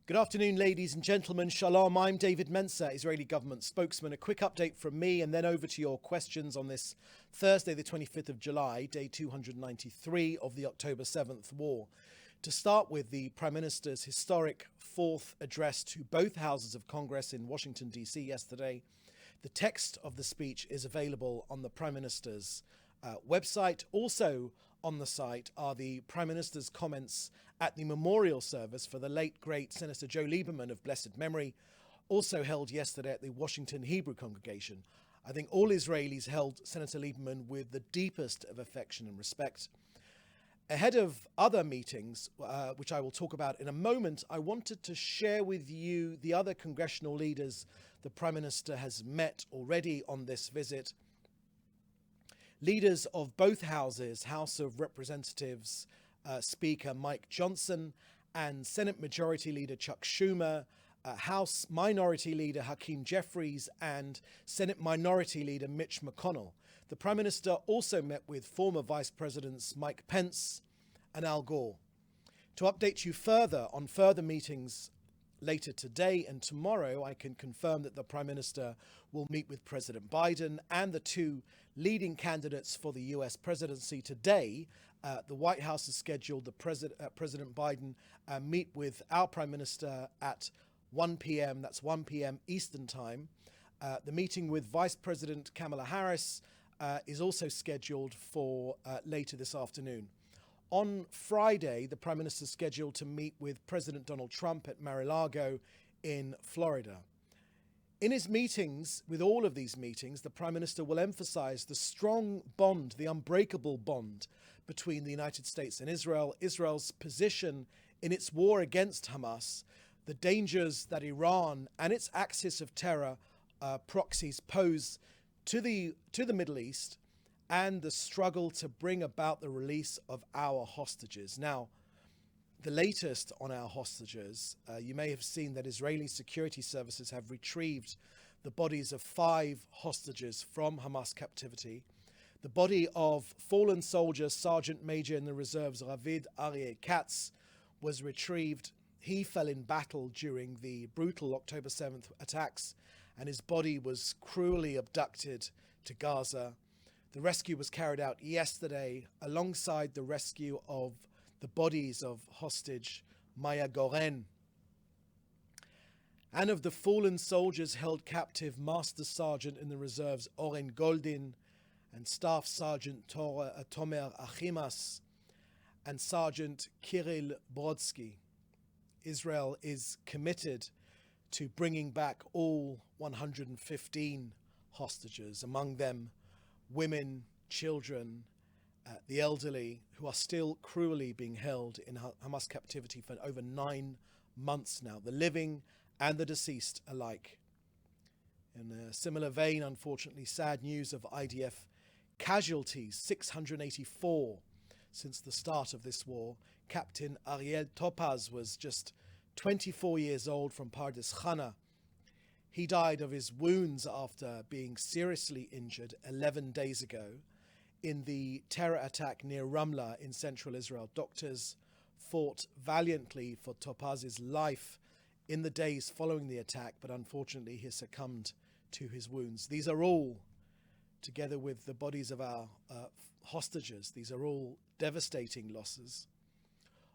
Good afternoon, ladies and gentlemen. Shalom. I'm David Mensa, Israeli government spokesman. A quick update from me and then over to your questions on this Thursday, the 25th of July, day 293 of the October 7th war. To start with, the Prime Minister's historic fourth address to both houses of Congress in Washington, D.C. yesterday. The text of the speech is available on the Prime Minister's website. Also on the site are the Prime Minister's comments at the memorial service for the late, great Senator Joe Lieberman of blessed memory, also held yesterday at the Washington Hebrew congregation. I think all Israelis held Senator Lieberman with the deepest of affection and respect. Ahead of other meetings, which I will talk about in a moment, I wanted to share with you the other congressional leaders the Prime Minister has met already on this visit. Leaders of both houses, House of Representatives Speaker Mike Johnson and Senate Majority Leader Chuck Schumer, House Minority Leader Hakeem Jeffries and Senate Minority Leader Mitch McConnell. The Prime Minister also met with former Vice Presidents Mike Pence and Al Gore. To update you further on further meetings later today and tomorrow, I can confirm that the Prime Minister will meet with President Biden and the two leading candidates for the US presidency today. The White House has scheduled President Biden meet with our Prime Minister at 1 p.m. That's 1 p.m. Eastern Time. The meeting with Vice President Kamala Harris is also scheduled for later this afternoon. On Friday, the Prime Minister is scheduled to meet with President Donald Trump at Mar-a-Lago in Florida. In his meetings, with all of these meetings, the Prime Minister will emphasize the strong bond, the unbreakable bond between the United States and Israel, Israel's position in its war against Hamas, the dangers that Iran and its axis of terror proxies pose to the Middle East, and the struggle to bring about the release of our hostages. Now, the latest on our hostages, you may have seen that Israeli security services have retrieved the bodies of 5 hostages from Hamas captivity. The body of fallen soldier, Sergeant Major in the reserves, Ravid Aryeh Katz, was retrieved. He fell in battle during the brutal October 7th attacks, and his body was cruelly abducted to Gaza. The rescue was carried out yesterday alongside the rescue of the bodies of hostage Maya Goren and of the fallen soldiers held captive Master Sergeant in the reserves Oren Goldin and Staff Sergeant Tomer Achimas and Sergeant Kirill Brodsky. Israel is committed to bringing back all 115 hostages, among them women, children, the elderly, who are still cruelly being held in Hamas captivity for over 9 months now, the living and the deceased alike. In a similar vein, unfortunately, sad news of IDF casualties, 684 since the start of this war. Captain Ariel Topaz was just 24 years old from Pardes Chana. He died of his wounds after being seriously injured 11 days ago in the terror attack near Ramlah in central Israel. Doctors fought valiantly for Topaz's life in the days following the attack, but unfortunately he succumbed to his wounds. These are all, together with the bodies of our hostages, these are all devastating losses.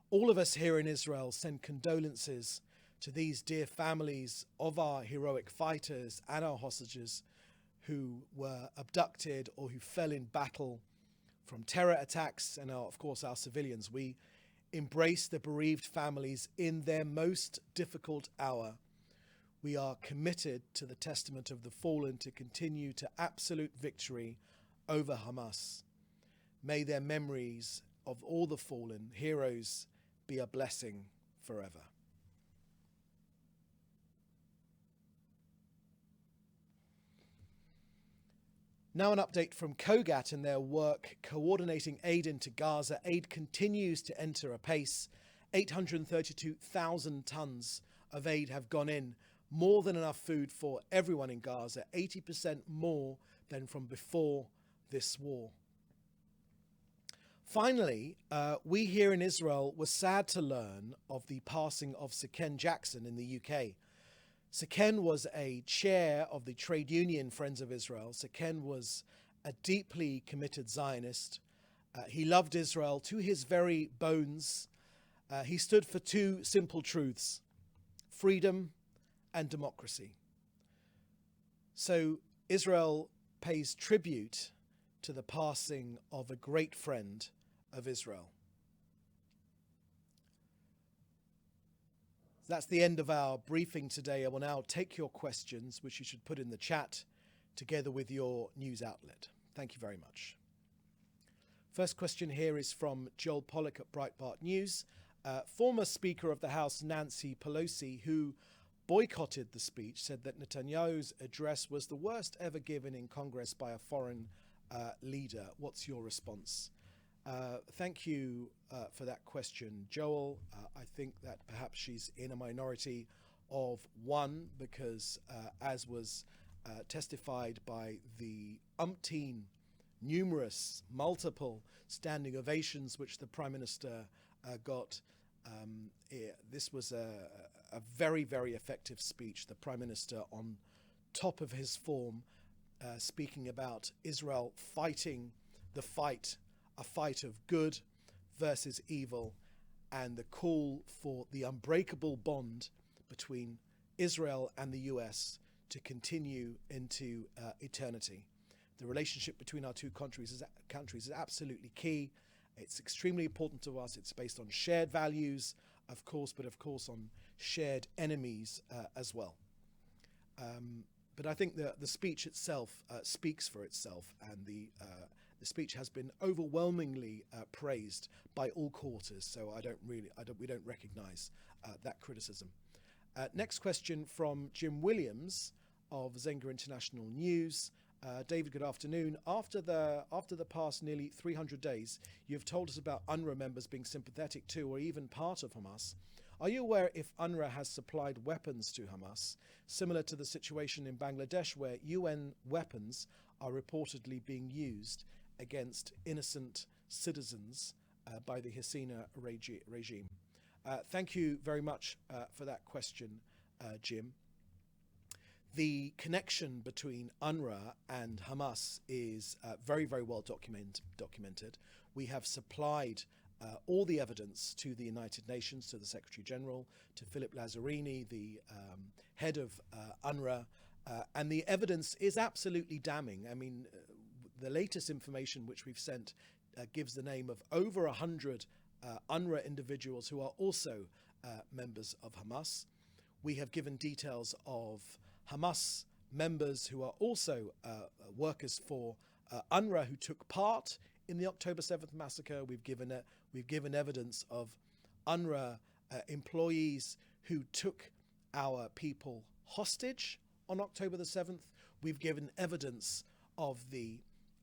All of us here in Israel send condolences to these dear families of our heroic fighters and our hostages who were abducted or who fell in battle from terror attacks, and of course our civilians. We embrace the bereaved families in their most difficult hour. We are committed to the testament of the fallen to continue to absolute victory over Hamas. May their memories of all the fallen heroes be a blessing forever. Now an update from COGAT and their work coordinating aid into Gaza. Aid continues to enter apace. 832,000 tons of aid have gone in, more than enough food for everyone in Gaza, 80% more than from before this war. Finally, we here in Israel were sad to learn of the passing of Sir Ken Jackson in the UK. Sir Ken was a chair of the trade union Friends of Israel. Sir Ken was a deeply committed Zionist. He loved Israel to his very bones. He stood for two simple truths: freedom and democracy. So Israel pays tribute to the passing of a great friend of Israel. That's the end of our briefing today. I will now take your questions, which you should put in the chat together with your news outlet. Thank you very much. First question here is from Joel Pollack at Breitbart News. Former Speaker of the House Nancy Pelosi, who boycotted the speech, said that Netanyahu's address was the worst ever given in Congress by a foreign leader. What's your response? Thank you for that question, Joel. I think that perhaps she's in a minority of one because, as was testified by the numerous, multiple standing ovations which the Prime Minister got, this was a very, very effective speech. The Prime Minister, on top of his form, speaking about Israel fighting the fight, a fight of good versus evil, and the call for the unbreakable bond between Israel and the US to continue into eternity. The relationship between our two countries is absolutely key. It's extremely important to us. It's based on shared values, of course, but of course on shared enemies as well. But I think the speech itself speaks for itself, and the speech has been overwhelmingly praised by all quarters. So we don't recognise that criticism. Next question from Jim Williams of Zenga International News. David, good afternoon. After the past nearly 300 days, you've told us about UNRWA members being sympathetic to or even part of Hamas. Are you aware if UNRWA has supplied weapons to Hamas, similar to the situation in Bangladesh where UN weapons are reportedly being used against innocent citizens by the Hasina regime? Thank you very much for that question, Jim. The connection between UNRWA and Hamas is very, very well documented. We have supplied all the evidence to the United Nations, to the Secretary General, to Philip Lazzarini, the head of UNRWA, and the evidence is absolutely damning. I mean, the latest information which we've sent gives the name of over 100 UNRWA individuals who are also members of Hamas. We have given details of Hamas members who are also workers for UNRWA who took part in the October 7th massacre. We've given evidence of UNRWA employees who took our people hostage on October the 7th. We've given evidence of the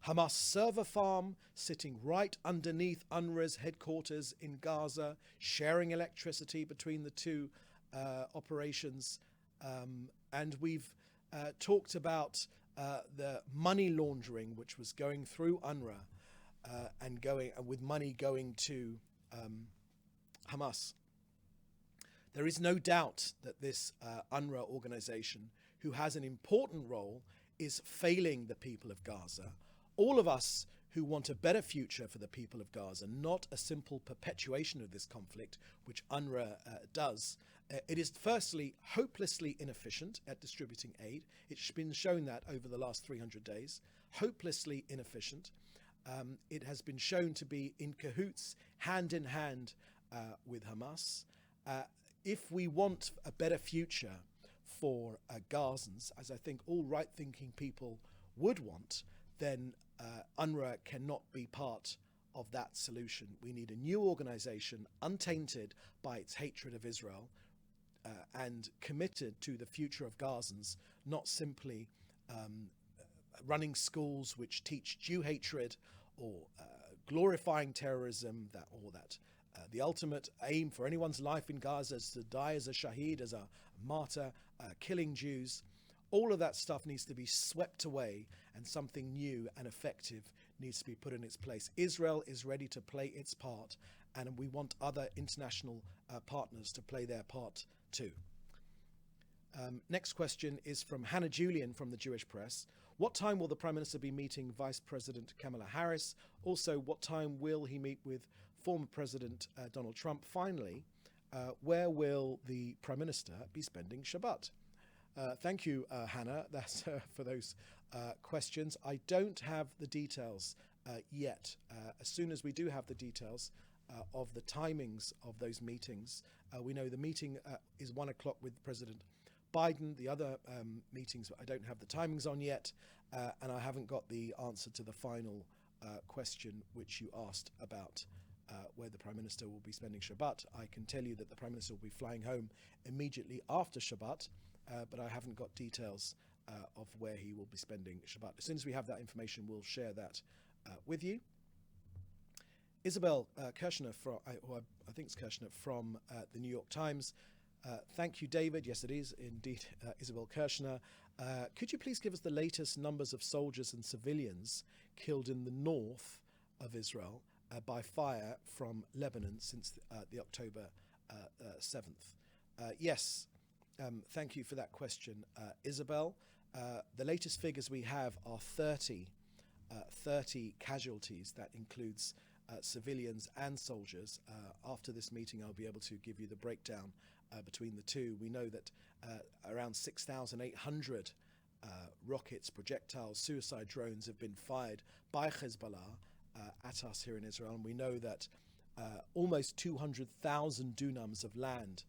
Hamas server farm sitting right underneath UNRWA's headquarters in Gaza, sharing electricity between the two operations. And we've talked about the money laundering which was going through UNRWA and with money going to Hamas. There is no doubt that this UNRWA organization, who has an important role, is failing the people of Gaza. All of us who want a better future for the people of Gaza, not a simple perpetuation of this conflict, which UNRWA does. It is firstly hopelessly inefficient at distributing aid. It's been shown that over the last 300 days, hopelessly inefficient. It has been shown to be in cahoots, hand in hand with Hamas. If we want a better future for Gazans, as I think all right-thinking people would want, then UNRWA cannot be part of that solution. We need a new organization untainted by its hatred of Israel and committed to the future of Gazans, not simply running schools which teach Jew hatred or glorifying terrorism, that the ultimate aim for anyone's life in Gaza is to die as a shaheed, as a martyr, killing Jews. All of that stuff needs to be swept away, and something new and effective needs to be put in its place. Israel is ready to play its part, and we want other international partners to play their part too. Next question is from Hannah Julian from the Jewish Press. What time will the Prime Minister be meeting Vice President Kamala Harris? Also, what time will he meet with former President Donald Trump? Finally, where will the Prime Minister be spending Shabbat? Thank you, Hannah, that's for those questions. I don't have the details yet. As soon as we do have the details of the timings of those meetings, we know the meeting is 1 o'clock with President Biden. The other meetings I don't have the timings on yet, and I haven't got the answer to the final question which you asked about where the Prime Minister will be spending Shabbat. I can tell you that the Prime Minister will be flying home immediately after Shabbat, but I haven't got details of where he will be spending Shabbat. As soon as we have that information, we'll share that with you. Isabel Kirshner, I think it's Kirshner, from the New York Times. Thank you, David. Yes, it is indeed Isabel Kirshner. Could you please give us the latest numbers of soldiers and civilians killed in the north of Israel by fire from Lebanon since the October 7th? Yes, thank you for that question, Isabel. The latest figures we have are 30 casualties. That includes civilians and soldiers. After this meeting, I'll be able to give you the breakdown between the two. We know that around 6,800 rockets, projectiles, suicide drones have been fired by Hezbollah at us here in Israel. And we know that almost 200,000 dunams of land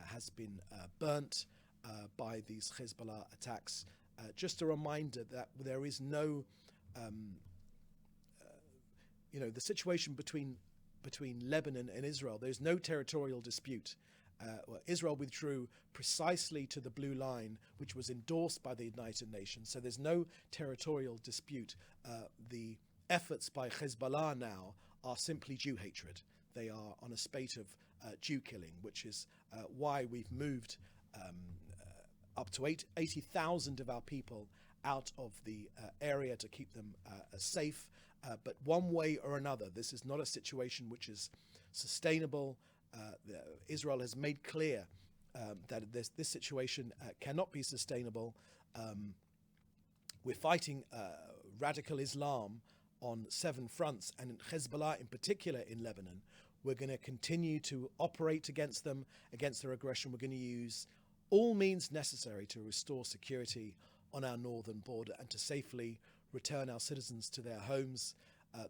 has been burnt by these Hezbollah attacks. Just a reminder that there is no, the situation between Lebanon and Israel, there's no territorial dispute. Israel withdrew precisely to the blue line, which was endorsed by the United Nations. So there's no territorial dispute. The efforts by Hezbollah now are simply Jew hatred. They are on a spate of Jew killing, which is why we've moved up to 80,000 of our people out of the area to keep them safe. But one way or another, this is not a situation which is sustainable. Israel has made clear that this situation cannot be sustainable. We're fighting radical Islam on 7 fronts, and Hezbollah in particular in Lebanon. We're going to continue to operate against them, against their aggression. We're going to use all means necessary to restore security on our northern border and to safely return our citizens to their homes.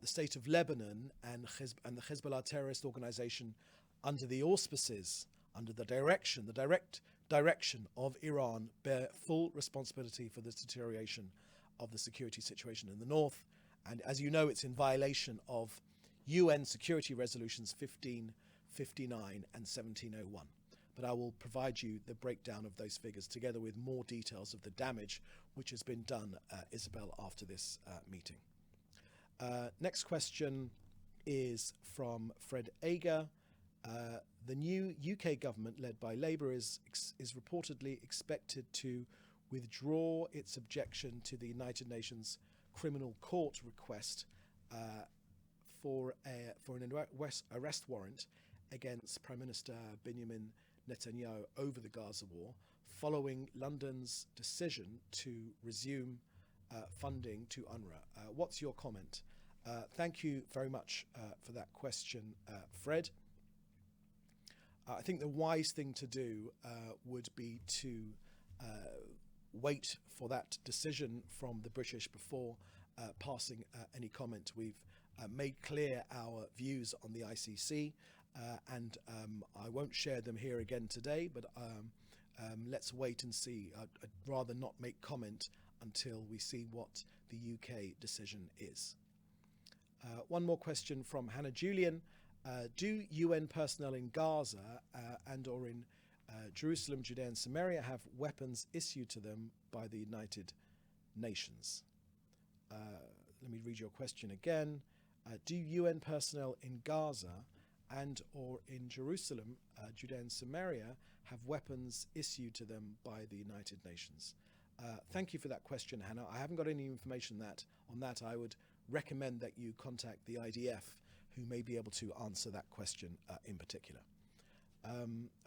The state of Lebanon and the Hezbollah terrorist organization, under the auspices, under the direct direction of Iran, bear full responsibility for this deterioration of the security situation in the north. And as you know, it's in violation of UN Security Resolutions 1559 and 1701. But I will provide you the breakdown of those figures together with more details of the damage which has been done, Isabel, after this meeting. Next question is from Fred Ager. The new UK government, led by Labour, is reportedly expected to withdraw its objection to the United Nations Criminal Court request for an arrest warrant against Prime Minister Benjamin Netanyahu over the Gaza war, following London's decision to resume funding to UNRWA. What's your comment? Thank you very much for that question, Fred. I think the wise thing to do would be to wait for that decision from the British before passing any comment. We've made clear our views on the ICC, and I won't share them here again today, but let's wait and see. I'd rather not make comment until we see what the UK decision is. One more question from Hannah Julian. Do UN personnel in Gaza and or in Jerusalem, Judea and Samaria have weapons issued to them by the United Nations? Let me read your question again. Do UN personnel in Gaza and or in Jerusalem, Judea and Samaria have weapons issued to them by the United Nations? Thank you for that question, Hannah. I haven't got any information on that. I would recommend that you contact the IDF, who may be able to answer that question in particular.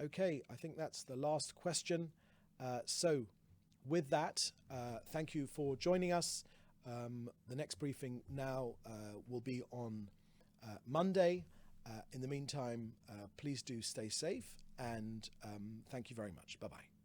Okay, I think that's the last question. So with that, thank you for joining us. The next briefing now will be on Monday. In the meantime, please do stay safe, and thank you very much. Bye-bye.